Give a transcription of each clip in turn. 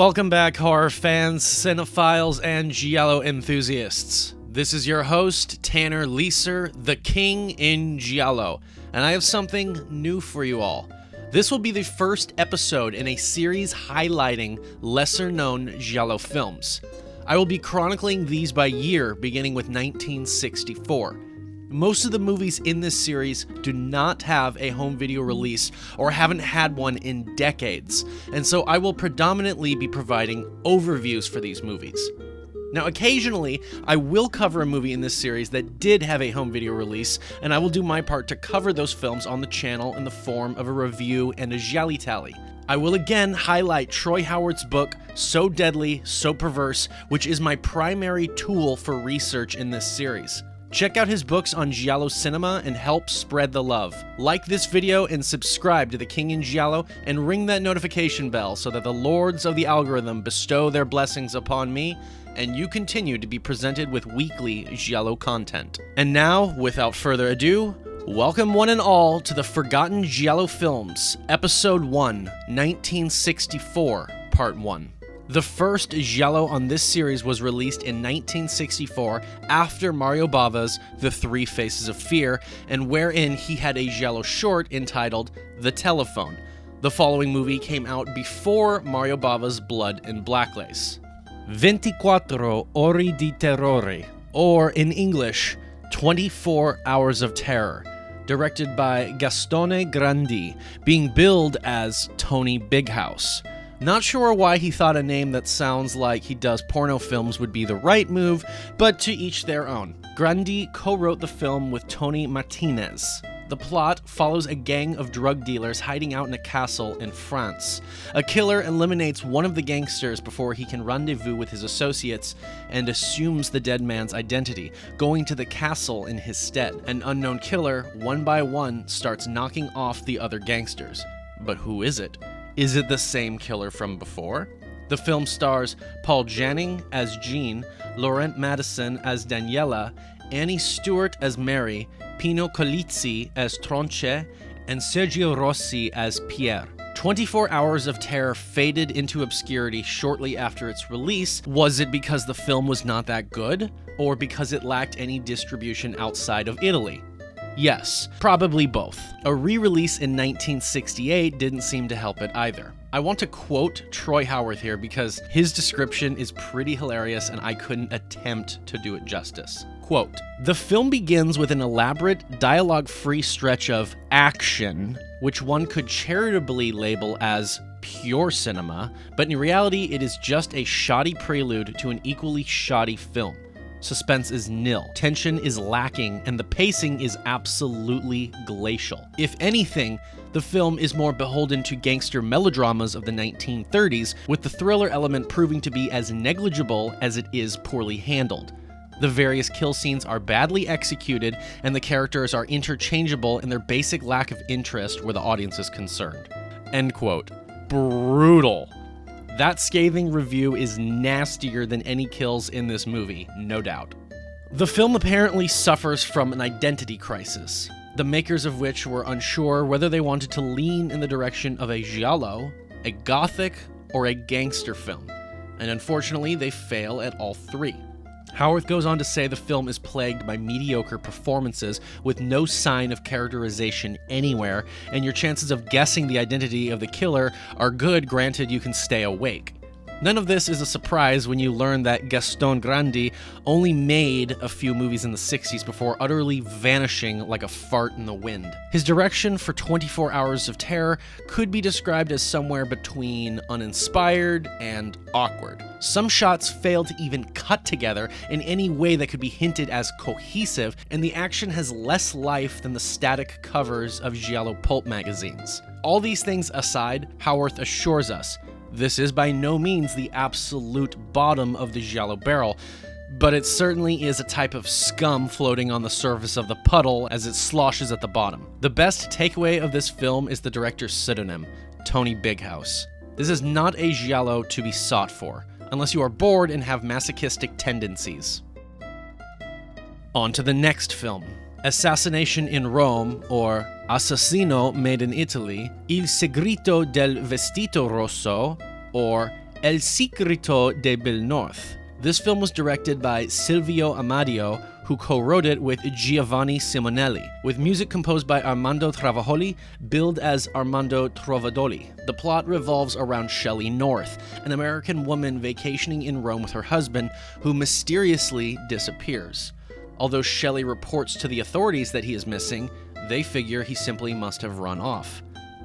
Welcome back, horror fans, cinephiles, and Giallo enthusiasts. This is your host, Tanner Leeser, the King in Giallo, and I have something new for you all. This will be the first episode in a series highlighting lesser-known Giallo films. I will be chronicling these by year, beginning with 1964. Most of the movies in this series do not have a home video release or haven't had one in decades, and so I will predominantly be providing overviews for these movies. Now, occasionally, I will cover a movie in this series that did have a home video release, and I will do my part to cover those films on the channel in the form of a review and a Gialli tally. I will again highlight Troy Howard's book, So Deadly, So Perverse, which is my primary tool for research in this series. Check out his books on Giallo cinema and help spread the love. Like this video and subscribe to The King in Giallo and ring that notification bell so that the lords of the algorithm bestow their blessings upon me and you continue to be presented with weekly Giallo content. And now, without further ado, welcome one and all to the Forgotten Giallo Films, Episode 1, 1964, Part 1. The first Giallo on this series was released in 1964 after Mario Bava's The Three Faces of Fear, and wherein he had a Giallo short entitled The Telephone. The following movie came out before Mario Bava's Blood and Blacklace. 24 Ore di Terrore, or in English, 24 Hours of Terror, directed by Gastone Grandi, being billed as Tony Bighouse. Not sure why he thought a name that sounds like he does porno films would be the right move, but to each their own. Grandi co-wrote the film with Tony Martinez. The plot follows a gang of drug dealers hiding out in a castle in France. A killer eliminates one of the gangsters before he can rendezvous with his associates and assumes the dead man's identity, going to the castle in his stead. An unknown killer, one by one, starts knocking off the other gangsters. But who is it? Is it the same killer from before? The film stars Paul Janning as Jean, Laurent Madison as Daniela, Annie Stewart as Mary, Pino Colizzi as Tronche, and Sergio Rossi as Pierre. 24 Hours of Terror faded into obscurity shortly after its release. Was it because the film was not that good, or because it lacked any distribution outside of Italy? Yes, probably both. A re-release in 1968 didn't seem to help it either. I want to quote Troy Howard here because his description is pretty hilarious and I couldn't attempt to do it justice. Quote, "The film begins with an elaborate, dialogue-free stretch of action, which one could charitably label as pure cinema, but in reality it is just a shoddy prelude to an equally shoddy film. Suspense is nil, tension is lacking, and the pacing is absolutely glacial. If anything, the film is more beholden to gangster melodramas of the 1930s, with the thriller element proving to be as negligible as it is poorly handled. The various kill scenes are badly executed, and the characters are interchangeable in their basic lack of interest where the audience is concerned." End quote. Brutal. That scathing review is nastier than any kills in this movie, no doubt. The film apparently suffers from an identity crisis, the makers of which were unsure whether they wanted to lean in the direction of a giallo, a gothic, or a gangster film, and unfortunately they fail at all three. Howarth goes on to say the film is plagued by mediocre performances with no sign of characterization anywhere, and your chances of guessing the identity of the killer are good, granted you can stay awake. None of this is a surprise when you learn that Gastone Grandi only made a few movies in the 60s before utterly vanishing like a fart in the wind. His direction for 24 Hours of Terror could be described as somewhere between uninspired and awkward. Some shots fail to even cut together in any way that could be hinted as cohesive, and the action has less life than the static covers of Giallo pulp magazines. All these things aside, Howarth assures us, this is by no means the absolute bottom of the Giallo barrel, but it certainly is a type of scum floating on the surface of the puddle as it sloshes at the bottom. The best takeaway of this film is the director's pseudonym, Tony Bighouse. This is not a Giallo to be sought for, unless you are bored and have masochistic tendencies. On to the next film. Assassination in Rome, or Assassino Made in Italy, Il Segreto del Vestito Rosso, or El Secreto de Bil North. This film was directed by Silvio Amadio, who co-wrote it with Giovanni Simonelli, with music composed by Armando Travajoli, billed as Armando Trovadoli. The plot revolves around Shelley North, an American woman vacationing in Rome with her husband, who mysteriously disappears. Although Shelley reports to the authorities that he is missing, they figure he simply must have run off.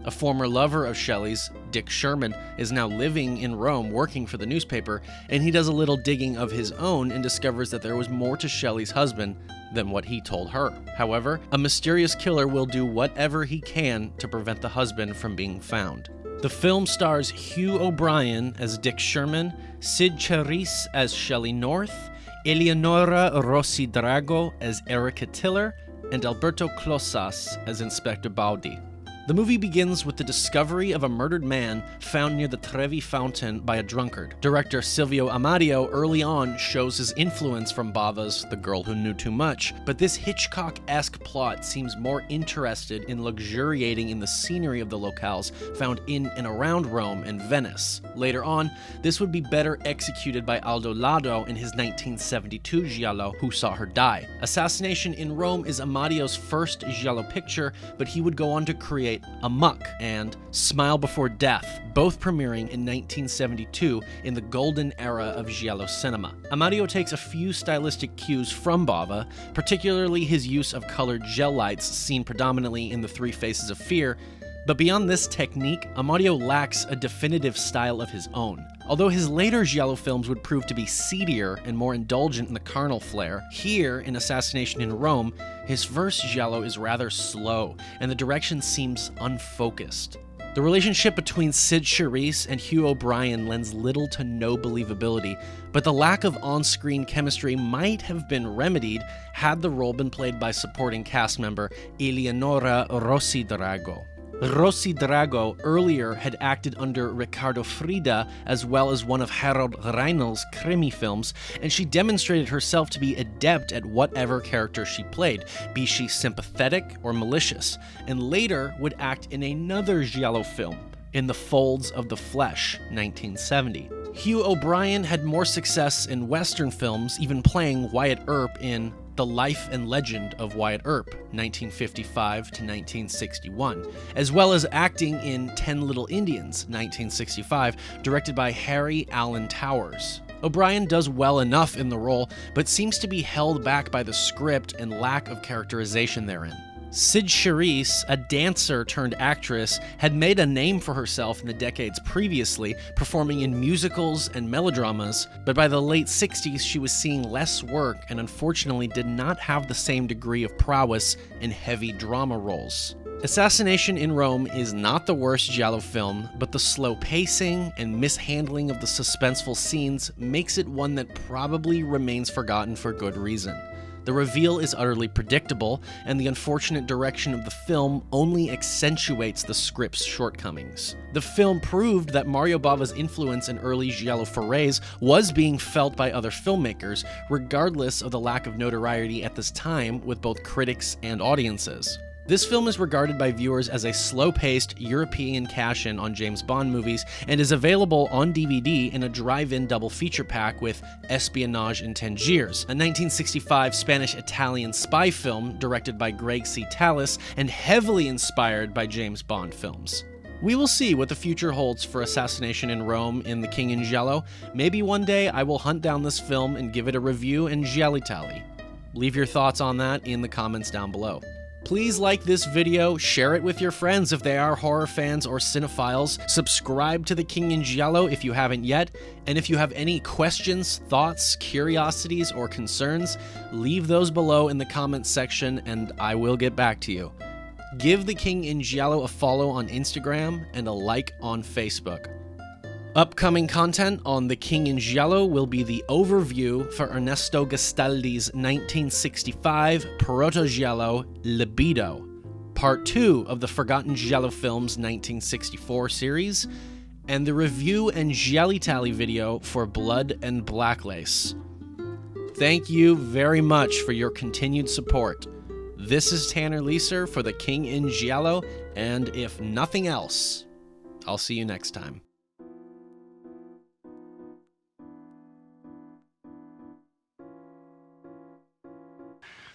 A former lover of Shelley's, Dick Sherman, is now living in Rome working for the newspaper, and he does a little digging of his own and discovers that there was more to Shelley's husband than what he told her. However, a mysterious killer will do whatever he can to prevent the husband from being found. The film stars Hugh O'Brien as Dick Sherman, Sid Charisse as Shelley North, Eleonora Rossi Drago as Erica Tiller, and Alberto Closas as Inspector Baudi. The movie begins with the discovery of a murdered man found near the Trevi Fountain by a drunkard. Director Silvio Amadio early on shows his influence from Bava's The Girl Who Knew Too Much, but this Hitchcock-esque plot seems more interested in luxuriating in the scenery of the locales found in and around Rome and Venice. Later on, this would be better executed by Aldo Lado in his 1972 Giallo, Who Saw Her Die. Assassination in Rome is Amadio's first Giallo picture, but he would go on to create Amok and Smile Before Death, both premiering in 1972 in the golden era of Giallo cinema. Amadio takes a few stylistic cues from Bava, particularly his use of colored gel lights seen predominantly in The Three Faces of Fear, but beyond this technique, Amadio lacks a definitive style of his own. Although his later Giallo films would prove to be seedier and more indulgent in the carnal flair, here in Assassination in Rome, his first Giallo is rather slow, and the direction seems unfocused. The relationship between Sid Charisse and Hugh O'Brien lends little to no believability, but the lack of on-screen chemistry might have been remedied had the role been played by supporting cast member Eleonora Rossi Drago. Rossi Drago earlier had acted under Riccardo Frida as well as one of Harold Reinl's Krimi films, and she demonstrated herself to be adept at whatever character she played, be she sympathetic or malicious, and later would act in another Giallo film, In the Folds of the Flesh, 1970. Hugh O'Brien had more success in Western films, even playing Wyatt Earp in The Life and Legend of Wyatt Earp, 1955 to 1961, as well as acting in 10 Little Indians, 1965, directed by Harry Allen Towers. O'Brien does well enough in the role, but seems to be held back by the script and lack of characterization therein. Sid Charisse, a dancer turned actress, had made a name for herself in the decades previously, performing in musicals and melodramas, but by the late 60s she was seeing less work and unfortunately did not have the same degree of prowess in heavy drama roles. Assassination in Rome is not the worst Giallo film, but the slow pacing and mishandling of the suspenseful scenes makes it one that probably remains forgotten for good reason. The reveal is utterly predictable, and the unfortunate direction of the film only accentuates the script's shortcomings. The film proved that Mario Bava's influence in early Giallo forays was being felt by other filmmakers, regardless of the lack of notoriety at this time with both critics and audiences. This film is regarded by viewers as a slow-paced European cash-in on James Bond movies and is available on DVD in a drive-in double feature pack with Espionage in Tangiers, a 1965 Spanish-Italian spy film directed by Greg C. Tallis and heavily inspired by James Bond films. We will see what the future holds for Assassination in Rome in The King in Giallo. Maybe one day I will hunt down this film and give it a review and gialli tally. Leave your thoughts on that in the comments down below. Please like this video, share it with your friends if they are horror fans or cinephiles, subscribe to The King in Giallo if you haven't yet, and if you have any questions, thoughts, curiosities, or concerns, leave those below in the comments section and I will get back to you. Give The King in Giallo a follow on Instagram and a like on Facebook. Upcoming content on The King in Giallo will be the overview for Ernesto Gastaldi's 1965 proto-giallo Libido, part 2 of the Forgotten Giallo Films 1964 series, and the review and gialli tally video for Blood and Blacklace. Thank you very much for your continued support. This is Tanner Leeser for The King in Giallo, and if nothing else, I'll see you next time.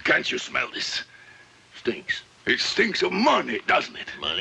Can't you smell this? Stinks. It stinks of money, doesn't it? Money?